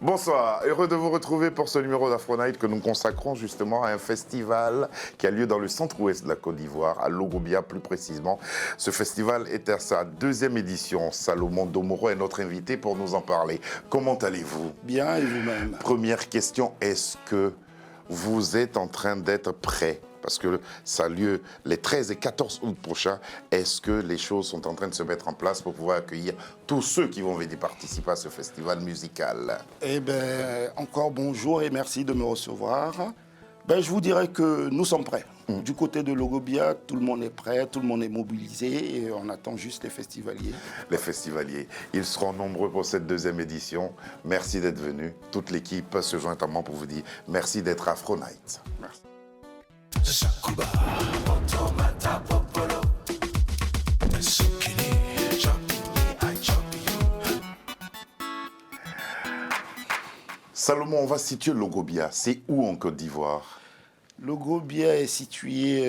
Bonsoir, heureux de vous retrouver pour ce numéro d'Afro-Night que nous consacrons justement à un festival qui a lieu dans le centre-ouest de la Côte d'Ivoire, à Logobia plus précisément. Ce festival est à sa deuxième édition. Salomon Domoro est notre invité pour nous en parler. Comment allez-vous? Bien, et vous-même? Première question, est-ce que vous êtes en train d'être prêt? Parce que ça a lieu les 13 et 14 août prochains. Est-ce que les choses sont en train de se mettre en place pour pouvoir accueillir tous ceux qui vont venir participer à ce festival musical? Eh bien, encore bonjour et merci de me recevoir. Je vous dirais que nous sommes prêts. Du côté de Logobia, tout le monde est prêt, tout le monde est mobilisé et on attend juste les festivaliers. Les festivaliers, ils seront nombreux pour cette deuxième édition. Merci d'être venus. Toute l'équipe se joint à moi pour vous dire merci d'être Afro-Night. Merci. Salomon, on va situer Logobia. C'est où en Côte d'Ivoire? Logobia est situé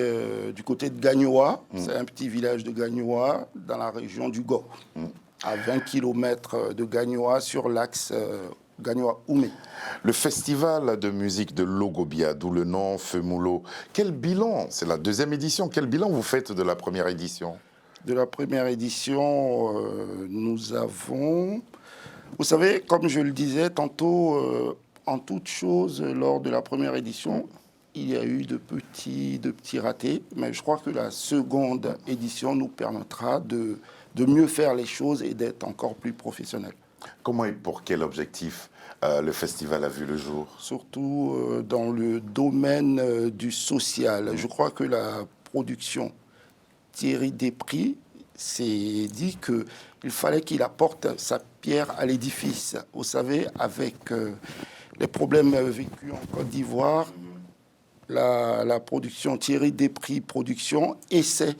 du côté de Gagnoa. C'est un petit village de Gagnoa dans la région du Go. À 20 km de Gagnoa sur l'axe Gagnoa-Oumé. Le festival de musique de Logobia, d'où le nom Femulo. Quel bilan? C'est la deuxième édition. Quel bilan vous faites de la première édition? De la première édition, nous avons... Vous savez, comme je le disais tantôt, en toute chose, lors de la première édition, il y a eu de petits ratés. Mais je crois que la seconde édition nous permettra de mieux faire les choses et d'être encore plus professionnels. Comment et pour quel objectif le festival a vu le jour? Surtout dans le domaine du social. Je crois que la production Thierry Despris s'est dit qu'il fallait qu'il apporte sa pierre à l'édifice. Vous savez, avec les problèmes vécus en Côte d'Ivoire, la production Thierry Despris Production essaie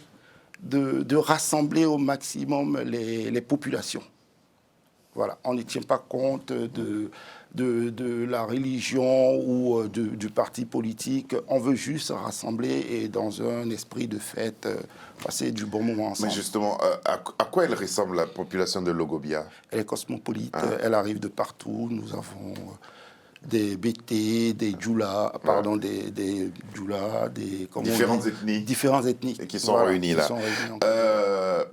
de rassembler au maximum les populations. Voilà, on ne tient pas compte de la religion ou du parti politique. On veut juste rassembler et dans un esprit de fête, passer du bon moment ensemble. Mais justement, à quoi elle ressemble la population de Logobia? Elle est cosmopolite, elle arrive de partout. Nous avons des Bété, des Djoula, pardon, des Djoula, différentes ethnies. Différentes ethnies. Et qui sont réunies là.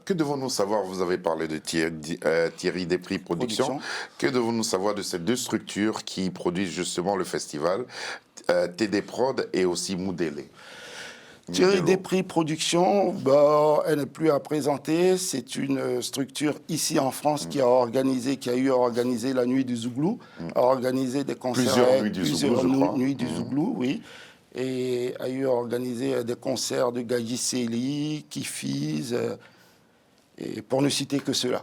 Que devons-nous savoir? Vous avez parlé de Thierry Despris Production. Que devons-nous savoir de ces deux structures qui produisent justement le festival, TD Prod et aussi Moudélé? Thierry Despris Production, elle n'est plus à présenter. C'est une structure ici en France qui a eu organisé la nuit du Zouglou, a organisé des concerts. Plusieurs nuits du Zouglou, oui. Et a eu organisé des concerts de Gaji Seli, Kifiz, et pour ne citer que cela.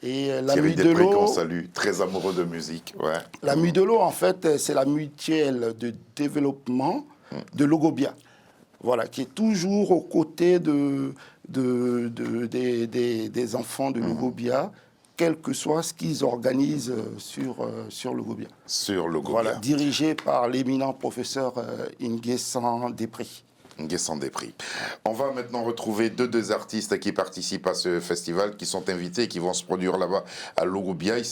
Et la Thierry Nuit de Despris l'eau, qu'on salue, très amoureux de musique. Ouais. La Nuit de l'eau, en fait, c'est la mutuelle de développement de Logobia. Voilà, qui est toujours aux côtés des enfants de Logobia, quel que soit ce qu'ils organisent sur Logobia. Sur Logobia. Voilà, dirigé par l'éminent professeur Nguessan Despris. Nguessan Despris. On va maintenant retrouver deux artistes qui participent à ce festival, qui sont invités et qui vont se produire là-bas à Logobia. Il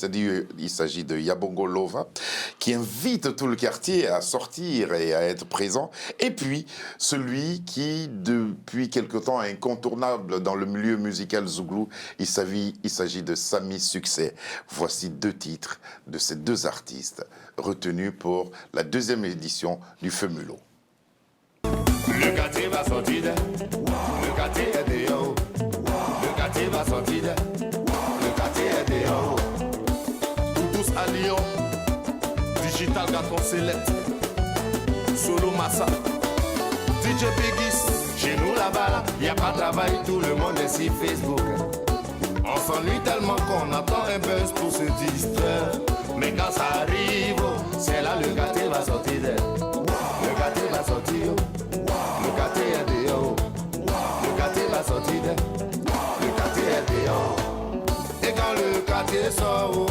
s'agit de Yabongo Lova, qui invite tout le quartier à sortir et à être présent. Et puis, celui qui, depuis quelque temps, est incontournable dans le milieu musical zouglou, il s'agit de Sami Succès. Voici deux titres de ces deux artistes retenus pour la deuxième édition du Femulo. Le quartier va sortir, le quartier est dehors. Le quartier va sortir, le quartier est dehors. Tous à Lyon, Digital Gaton Select, Solo Massa, DJ Bigis. Chez nous là-bas, y a pas de travail, tout le monde est sur Facebook. On s'ennuie tellement qu'on attend un buzz pour se distraire. Mais quand ça arrive, c'est là le quartier va sortir. Le quartier va sortir. Le quartier est dehors. Le quartier va sortir. Le quartier est dehors. Et quand le quartier sort,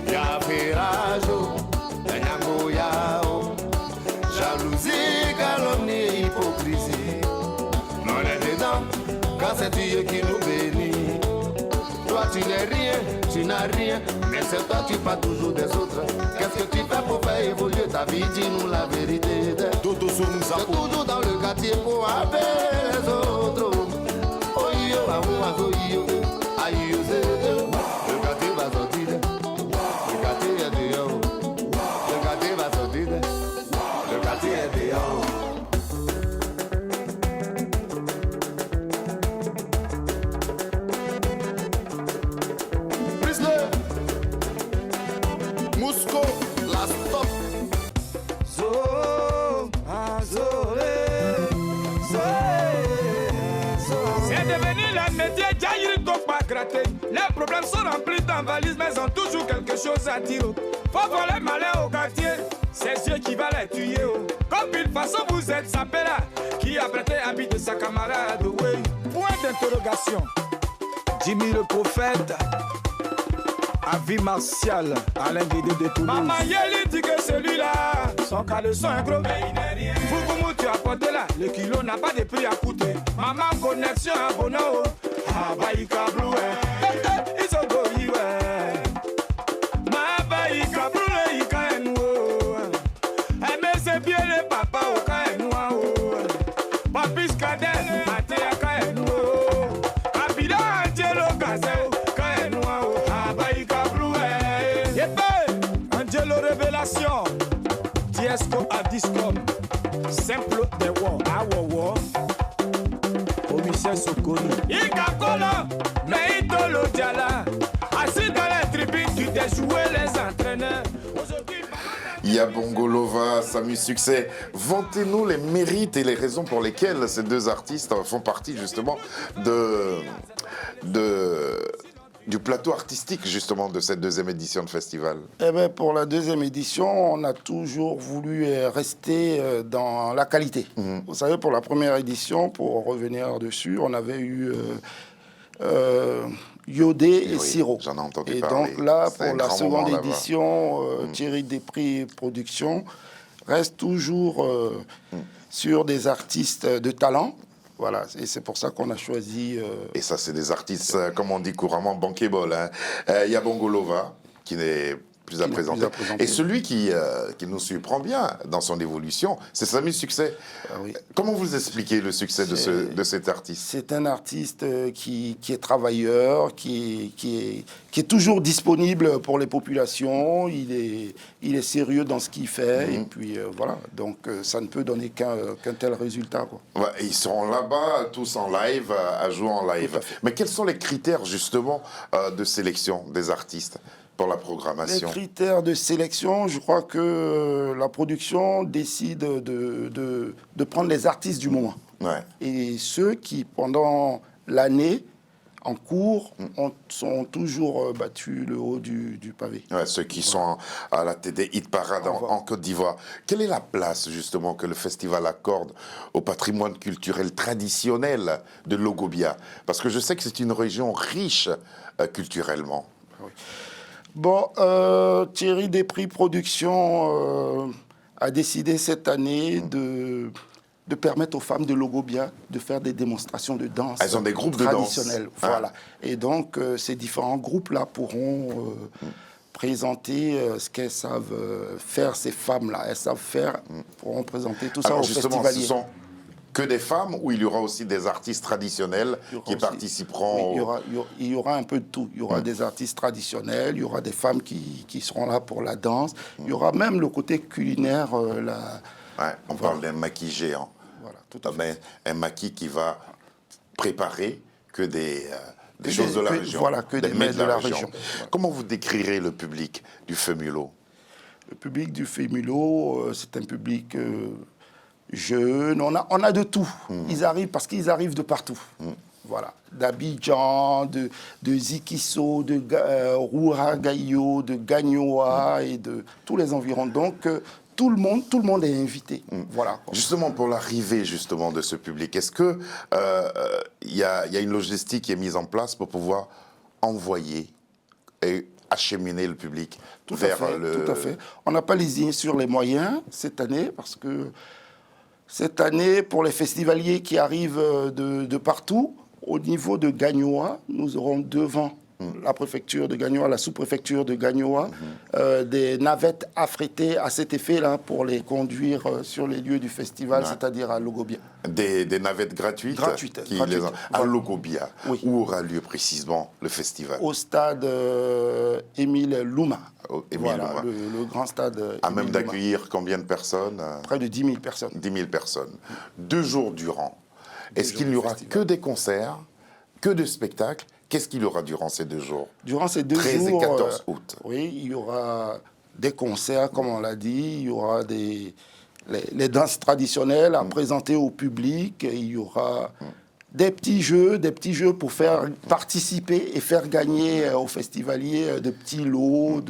il y a virage, il y a jalousie, calomnie, hypocrisie. Non, on est dedans quand c'est Dieu qui nous bénit. Toi tu n'es rien, tu n'as rien. Mais c'est toi, tu parles toujours des autres. Qu'est-ce que tu fais pour faire évoluer ta vie? Dis-nous la vérité. C'est toujours dans le quartier pour appeler les autres. Oh yo, oh yo, aïe yo, le quartier va sortir. Le quartier est dehors. Le quartier va sortir. Le quartier est dehors. Musco, la stop. C'est devenu le métier Jair Tokpa gratter. Les problèmes sont remplis dans valise, mais ont toujours quelque chose à dire. Faut voir les malins au quartier, c'est Dieu qui va les tuer. Comme une façon vous êtes sapé là, qui a prêté habit de sa camarade. Oui. Point d'interrogation. Jimmy le prophète. Avis martial, Alain Guédé de Toulouse. Maman Yeli dit que celui-là, son caleçon est gros, mais il n'est rien. Fougoumou, tu as porté là, le kilo n'a pas de prix à coûter. Maman, connexion à Bono, ah bah il cablou, ils sont goïs, ma bah il cablou, il caen, mais c'est bien le papa au caen, papis cadet, maté à caen, Abida, Angelo, Gazeo. Révélation, Diesco à Discom, simple des wots, awowo, commissaire Sokoni. Ikakola, mais Idolo Diala, assis dans la tribune, tu t'es joué les entraîneurs. Yabongo Lova, Samu Succès, vantez-nous les mérites et les raisons pour lesquelles ces deux artistes font partie justement du plateau artistique justement de cette deuxième édition de festival. Eh bien, pour la deuxième édition, on a toujours voulu rester dans la qualité. Vous savez, pour la première édition, pour revenir dessus, on avait eu Yodé et Siro. J'en ai entendu et parler. Donc là, c'est pour la seconde édition, Thierry Després Productions reste toujours sur des artistes de talent. Voilà, et c'est pour ça qu'on a choisi... Et ça, c'est des artistes, comme on dit couramment, bankable. Hein. Yabongo Lova, qui n'est plus à présenter. Et celui qui nous surprend bien dans son évolution, c'est Samu Succès. Ah oui. Comment vous expliquez le succès de cet artiste? C'est un artiste qui est travailleur, qui est toujours disponible pour les populations, il est sérieux dans ce qu'il fait, et puis voilà, donc ça ne peut donner qu'un tel résultat, quoi. Ouais, ils seront là-bas, tous en live, à jouer en live. Mais quels sont les critères, justement, de sélection des artistes pour la programmation? Les critères de sélection, je crois que la production décide de prendre les artistes du moment. Ouais. Et ceux qui, pendant l'année, en cours, sont toujours battus le haut du pavé. Ouais, ceux qui sont à la tête des hit parade en Côte d'Ivoire. Quelle est la place, justement, que le festival accorde au patrimoine culturel traditionnel de Logobia? Parce que je sais que c'est une région riche culturellement. Oui. Bon, Thierry Després Productions a décidé cette année de permettre aux femmes de Logobia de faire des démonstrations de danse. Elles ont des groupes traditionnels, de danse. Voilà. Et donc, ces différents groupes-là pourront présenter ce qu'elles savent faire, ces femmes-là. Elles savent faire, pourront présenter tout ça. Alors aux justement, festivaliers. ce sont que des femmes ou il y aura aussi des artistes traditionnels qui participeront? Oui, il y aura un peu de tout. Il y aura des artistes traditionnels, il y aura des femmes qui seront là pour la danse. Il y aura même le côté culinaire. On parle d'un maquis géant. Voilà, tout à fait. Un maquis qui va préparer que des choses de la région. Voilà, que des mets de la région. Voilà. Comment vous décrirez le public du Fémulo? Le public du Fémulo, c'est un public... jeunes, on a de tout. Ils arrivent parce qu'ils arrivent de partout. Voilà, d'Abidjan, de Zikisso, de Rouhagaïo, de Gagnoa et de tous les environs. Donc tout le monde est invité. Voilà. Justement, pour l'arrivée justement de ce public, est-ce que y a une logistique qui est mise en place pour pouvoir envoyer et acheminer le public vers le... Tout à fait. On n'a pas lésiné sur les moyens cette année parce que cette année, pour les festivaliers qui arrivent de partout, au niveau de Gagnoa, nous aurons devant la préfecture de Gagnoa, la sous-préfecture de Gagnoa, des navettes affrétées à cet effet-là pour les conduire sur les lieux du festival, c'est-à-dire à Logobia. Des navettes gratuites, à Logobia. Oui. Où aura lieu précisément le festival? Au stade Émile Louma. Louma. Le grand stade. À même d'accueillir combien de personnes? Près de 10 000 personnes. 10 000 personnes. 2 jours durant. Est-ce qu'il n'y aura que des concerts, que de spectacles? Qu'est-ce qu'il y aura durant ces 2 jours? Durant ces 2 jours, 13 et 14 août. Oui, il y aura des concerts, comme on l'a dit. Il y aura les danses traditionnelles à présenter au public. Il y aura des petits jeux pour faire participer et faire gagner aux festivaliers de petits lots.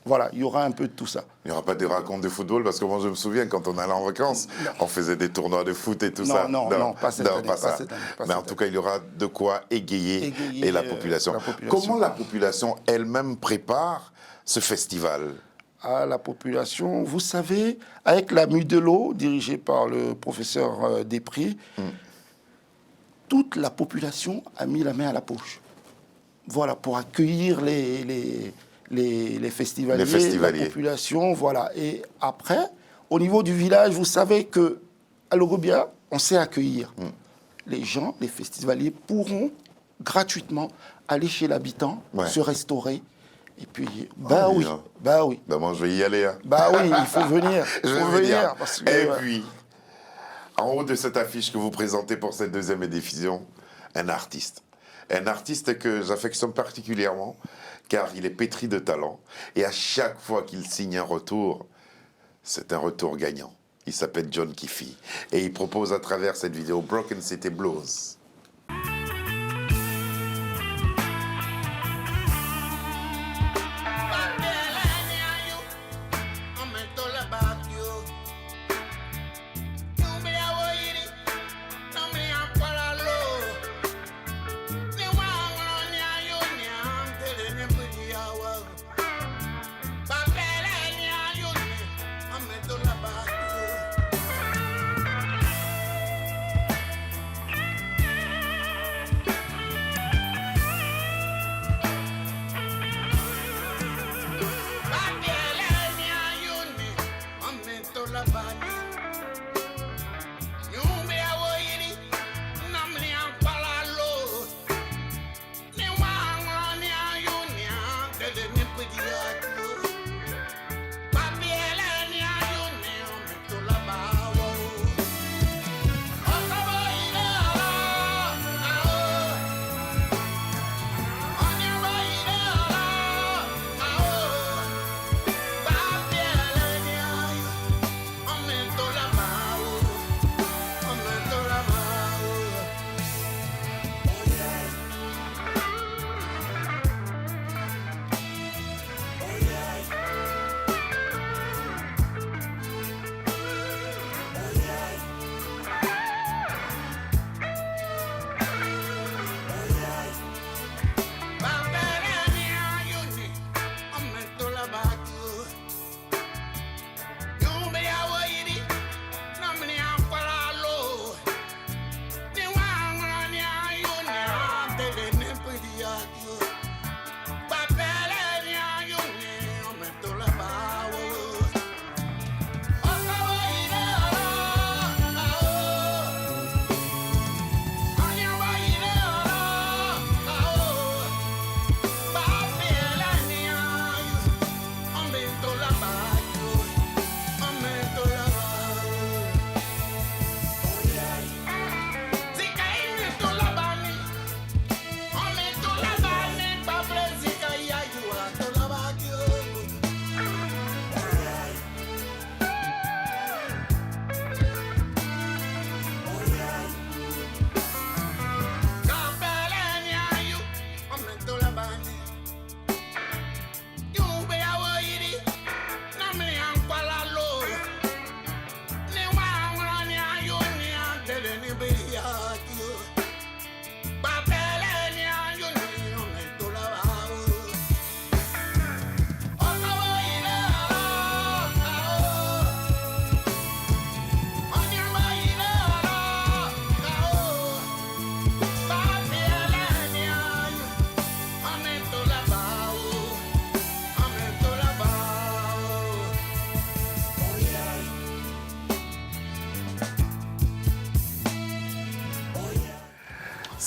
Voilà, il y aura un peu de tout ça. Il n'y aura pas de racontes de football, parce que moi je me souviens quand on allait en vacances, on faisait des tournois de foot et tout ça. Non, pas cette année. Mais en tout cas, il y aura de quoi égayer la population. Comment la population elle-même prépare ce festival? À la population, vous savez, avec la Mue de l'eau, dirigée par le professeur Després, toute la population a mis la main à la poche. Voilà, pour accueillir les festivaliers, la population, voilà. Et après, au niveau du village, vous savez qu'à Logobia, on sait accueillir. Les gens, les festivaliers pourront gratuitement aller chez l'habitant, se restaurer. Et puis, bah oui. Bah moi, je vais y aller. Hein. Bah oui, il faut venir. Parce que, et puis, en haut de cette affiche que vous présentez pour cette 2e édition, un artiste. Un artiste que j'affectionne particulièrement, car il est pétri de talent. Et à chaque fois qu'il signe un retour, c'est un retour gagnant. Il s'appelle John Kiffy. Et il propose à travers cette vidéo Broken City Blues.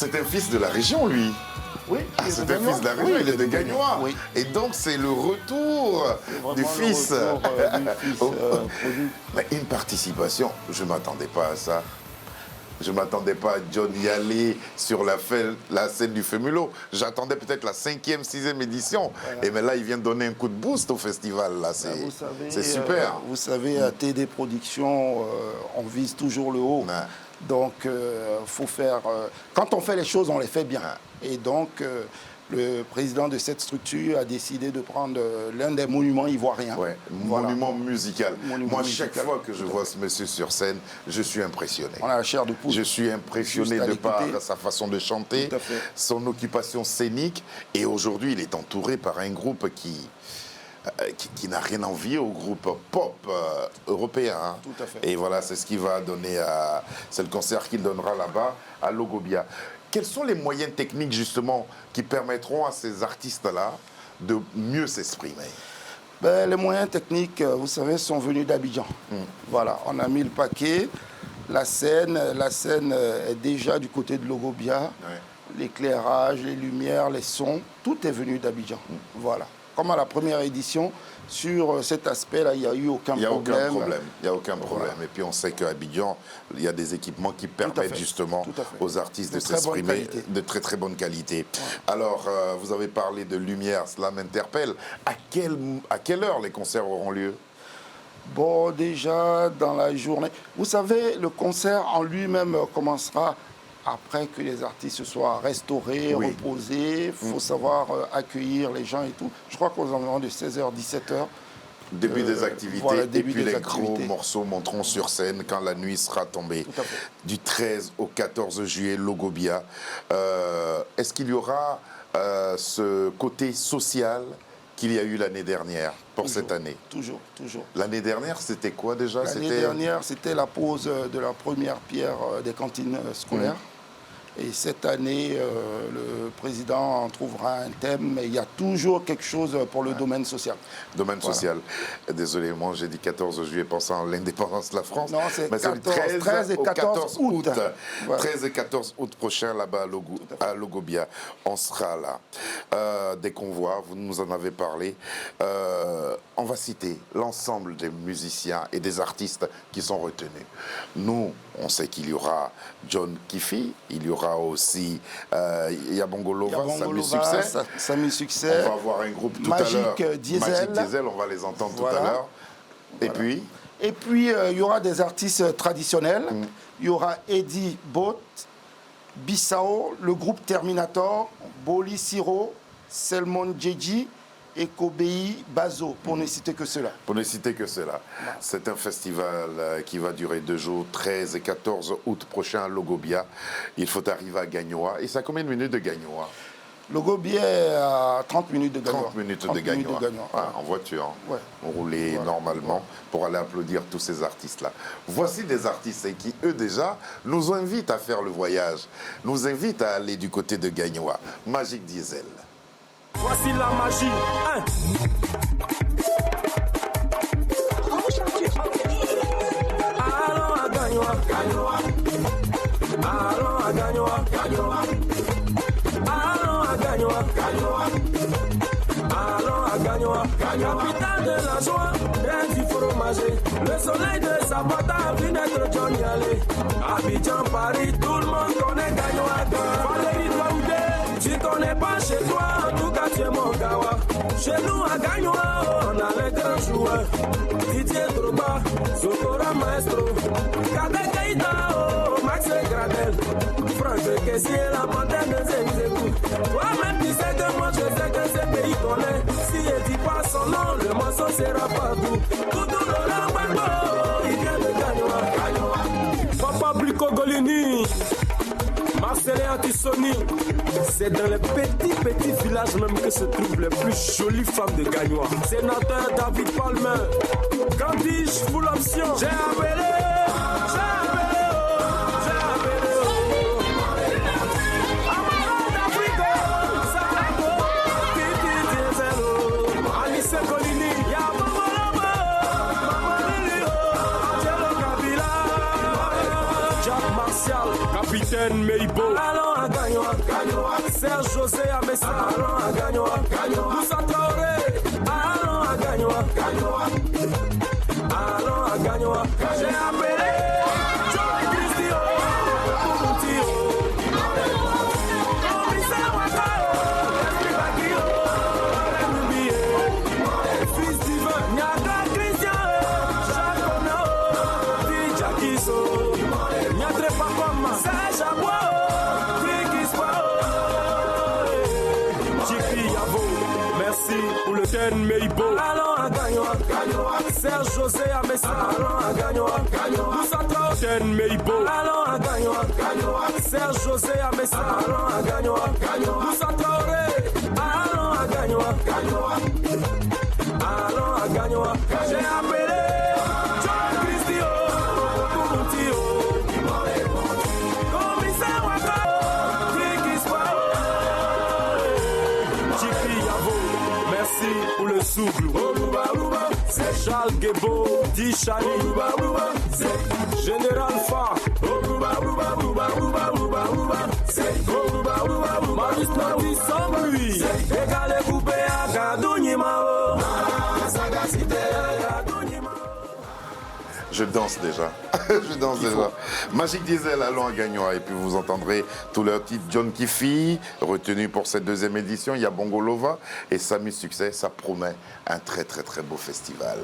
C'est un fils de la région, lui. Oui, C'est un fils de la région, il est de Gagnois. Oui. Et donc, c'est le retour du fils. Mais une participation, je ne m'attendais pas à ça. Je ne m'attendais pas à John y aller sur la scène du Fémulo. J'attendais peut-être la 5e, 6e édition. Voilà. Et mais là, il vient de donner un coup de boost au festival. Là, c'est super. Vous savez, à TD Productions, on vise toujours le haut. Ouais. Donc, faut faire... quand on fait les choses, on les fait bien. Ouais. Et donc, le président de cette structure a décidé de prendre l'un des monuments ivoiriens. Ouais, voilà. Monument musical. Moi, chaque fois que je vois ce monsieur sur scène, je suis impressionné. On a la chair de poule. Je suis impressionné de par sa façon de chanter, son occupation scénique. Et aujourd'hui, il est entouré par un groupe qui n'a rien envié au groupe pop européen. Hein. Tout à fait. Et voilà, c'est ce qu'il va donner c'est le concert qu'il donnera là-bas à Logobia. Quels sont les moyens techniques, justement, qui permettront à ces artistes-là de mieux s'exprimer? Les moyens techniques, vous savez, sont venus d'Abidjan. Voilà, on a mis le paquet. La scène est déjà du côté de Logobia. Ouais. L'éclairage, les lumières, les sons, tout est venu d'Abidjan. Voilà. Comme à la première édition, sur cet aspect-là, il n'y a eu aucun problème. Il n'y a aucun problème. Voilà. Et puis on sait qu'à Abidjan, il y a des équipements qui permettent justement aux artistes de s'exprimer de très très bonne qualité. Ouais. Alors, vous avez parlé de lumière, cela m'interpelle. À quelle heure les concerts auront lieu? Bon, déjà dans la journée. Vous savez, le concert en lui-même commencera après que les artistes se soient restaurés, reposés. Il faut savoir accueillir les gens et tout. Je crois qu'aux environs de 16h, 17h. Début des activités, voilà, et puis les gros morceaux monteront sur scène quand la nuit sera tombée. Du 13 au 14 juillet, Logobia. Est-ce qu'il y aura ce côté social qu'il y a eu l'année dernière pour cette année? Toujours. L'année dernière, c'était quoi déjà? L'année dernière, c'était la pose de la première pierre des cantines scolaires. Et cette année, le président en trouvera un thème, mais il y a toujours quelque chose pour le domaine social. Domaine social. Désolé, moi j'ai dit 14 juillet pensant à l'indépendance de la France. Non, c'est 13 et 14 août. Voilà. 13 et 14 août prochain, là-bas à Logobia. On sera là. Des convois, vous nous en avez parlé. On va citer l'ensemble des musiciens et des artistes qui sont retenus. Nous, on sait qu'il y aura John Kifi, il y aura aussi Yabongo Lova, Samy Succès. On va avoir un groupe tout à l'heure. Magic Diesel, on va les entendre tout à l'heure. Et puis il y aura des artistes traditionnels. Il y aura Eddie Bot, Bissau, le groupe Terminator, Boli Siro, Selmon Djeji et Kobei Bazo, pour ne citer que cela. C'est un festival qui va durer 2 jours, 13 et 14 août prochain à Logobia. Il faut arriver à Gagnoa. Et ça a combien de minutes de Gagnoa? Logobia est à 30 minutes de Gagnoa. 30 minutes de Gagnoa. En voiture. Ouais. On roulait normalement pour aller applaudir tous ces artistes-là. Voici des artistes qui, eux déjà, nous invitent à faire le voyage, nous invitent à aller du côté de Gagnoa. Magic Diesel. Voici la magie. Allons à Gagnoa. Allons à Gagnoa. Allons à Gagnoa. Allons à Gagnoa. Capitale de la joie, reine du fromager. Le soleil de Sabata a vu naître John Yale. Abidjan, Paris, tout le monde connaît Gagnoa. Valérie Douaoudé, tu connais pas chez toi, en tout cas tu es mon gawa. Chez nous à Gagnoa, on a les grands joueurs. Didier Drogba, Sokora Maestro, Kadek Keita, Max Gradel, Franck Kessier, la montagne de Zemzebou. Toi-même tu sais que moi je sais que ce pays connaît. Si il dit pas son nom, le morceau sera partout. Tout Laurent Gbagbo, il vient de Gagnoa. Papa Blico Golini, Marcelin Antissoni, c'est dans les petits villages même que se trouvent les plus jolies femmes de Gagnoa. Sénateur David Palmer, Candice full option, j'ai appelé. Capitaine Meibo. Allons à Gagnoa. Serge José Amessa, allons à Gagnoa, Moussa Traoré, allons à Gagnoa, allons à Gagnoa. J'ai appelé Johnny Christio, Koumoutio, commissaire Wakao, Esprit Bakio, Renoubié, Fils Divin, Nyaka Christian, Chacono, Tijakiso, Nyatre Papama, Serge Aboua, merci pour le ten Meibo. Allons à Gagnoa, Serge José Amessa, allons à Gagnoa, Moussa Traoré, ten Meibo. Allons à Gagnoa, Serge José Amessa, allons à Gagnoa, Moussa Traoré, allons à Gagnoa, allons à Gagnoa. J'ai appelé John Christio, Koumoutio, commissaire Wakao, Frikispa, Chifi Yavo. Merci pour le souffle. C'est Charles Guébo, dit Chali. C'est Général Fa. C'est Marius Nandi sans lui. Égalé coupé à Gadounimao. Je danse déjà. Je danse déjà. Magic Diesel, allons à Gagnoa. Et puis vous entendrez tous leurs titres. John Kifi, retenu pour cette deuxième édition. Il y a Bongo Lova et Sami Succès. Ça promet un très très très beau festival.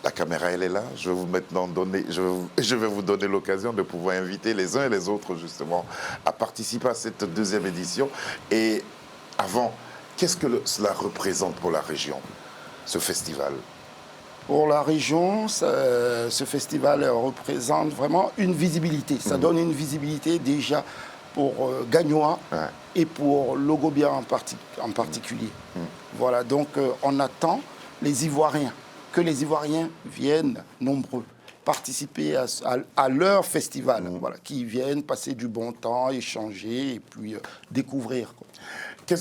La caméra, elle est là. Je vais vous maintenant donner, je vais vous donner l'occasion de pouvoir inviter les uns et les autres justement à participer à cette deuxième édition. Et avant, qu'est-ce que cela représente pour la région, ce festival? Pour la région, ce festival représente vraiment une visibilité. Ça donne une visibilité déjà pour Gagnoa et pour Logobia en particulier. Voilà, donc on attend les Ivoiriens, que les Ivoiriens viennent nombreux participer à leur festival, voilà, qui viennent passer du bon temps, échanger et puis découvrir, quoi.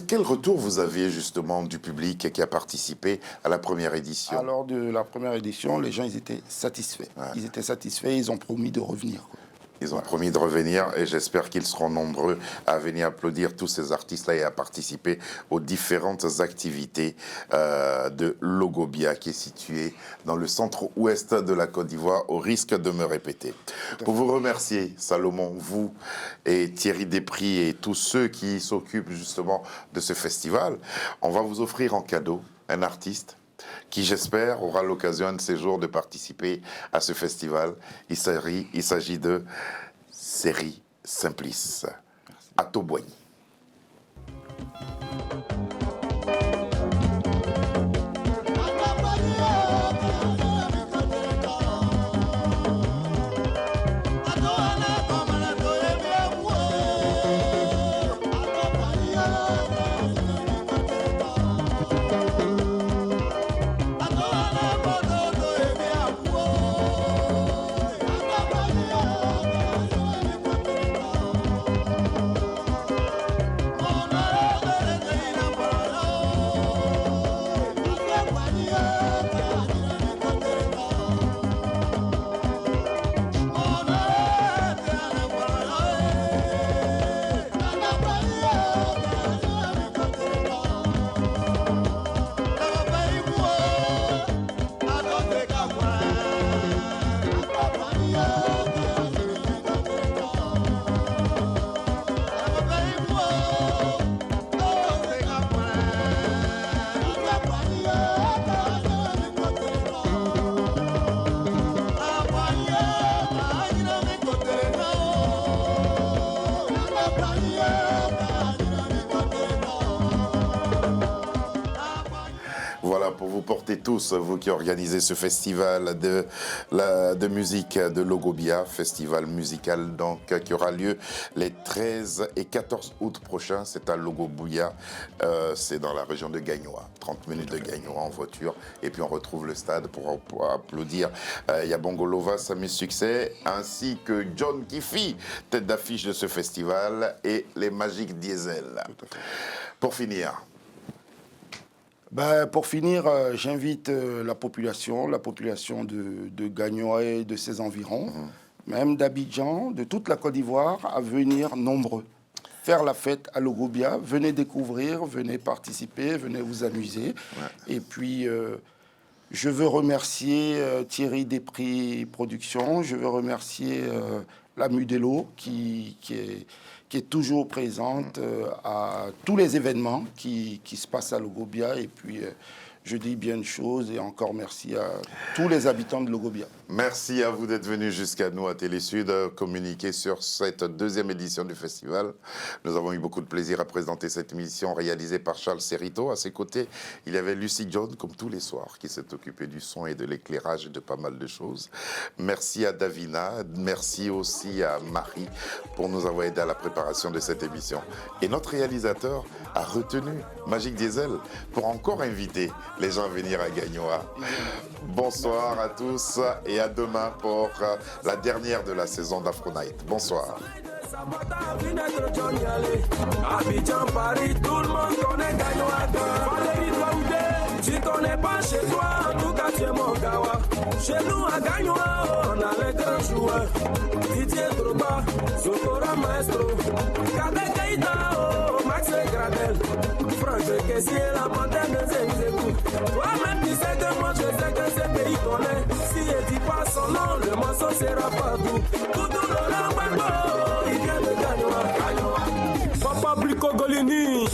Quel retour vous aviez justement du public qui a participé à la première édition? Alors de la première édition, les gens ils étaient satisfaits. Ils étaient satisfaits, ils ont promis de revenir, quoi. Ils ont promis de revenir et j'espère qu'ils seront nombreux à venir applaudir tous ces artistes-là et à participer aux différentes activités de Logobia qui est situé dans le centre-ouest de la Côte d'Ivoire, au risque de me répéter. Pour vous remercier, Salomon, vous et Thierry Despris et tous ceux qui s'occupent justement de ce festival, on va vous offrir en cadeau un artiste qui, j'espère, aura l'occasion un de ces jours de participer à ce festival. Il s'agit de Série Simplice, à Toboigny. Pour vous porter tous, vous qui organisez ce festival de musique de Logobia, festival musical donc qui aura lieu les 13 et 14 août prochains. C'est à Logobia, c'est dans la région de Gagnoa, 30 minutes de Gagnoa en voiture. Et puis on retrouve le stade pour applaudir Yabongo Lova, Sami Succès, ainsi que John Kifi, tête d'affiche de ce festival, et les Magic Diesel. Pour finir, j'invite la population de Gagnoa et de ses environs, même d'Abidjan, de toute la Côte d'Ivoire, à venir nombreux. faire la fête à Logobia. Venez découvrir, venez participer, venez vous amuser. Ouais. Et puis, je veux remercier Thierry Despris Productions, je veux remercier la Mudello qui est toujours présente à tous les événements qui se passent à Logobia. Et puis, je dis bien de choses et encore merci à tous les habitants de Logobia. Merci à vous d'être venus jusqu'à nous à Télé-Sud communiquer sur cette deuxième édition du festival. Nous avons eu beaucoup de plaisir à présenter cette émission réalisée par Charles Serrito. À ses côtés, il y avait Lucy John, comme tous les soirs, qui s'est occupée du son et de l'éclairage et de pas mal de choses. Merci à Davina, merci aussi à Marie pour nous avoir aidé à la préparation de cette émission. Et notre réalisateur a retenu Magic Diesel pour encore inviter les gens à venir à Gagnoa. Bonsoir à tous et à demain pour la dernière de la saison d'Afro Night. Bonsoir. Abidjan, Paris, tout le monde connaît Gagnoa. Valérie Douaoudé, tu connais pas chez toi, en tout cas tu es mon gawa. Chez nous à Gagnoa, on a les grands joueurs. Didier Drogba, Sokora Maestro, Kadek Keita, Max Gradel, Franck Kessier, la montagne de Zemzebou. Toi-même tu sais que moi je sais que ce pays connaît. Si il dit pas son nom, le morceau sera partout. Tout le Gbagbo, il vient de Gagnoa. Papa Blico Golini,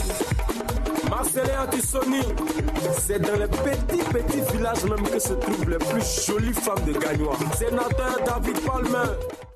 Marcelin Tissoni, c'est dans les petits villages même que se trouvent les plus jolies femmes de Gagnoa. Sénateur David Palmer.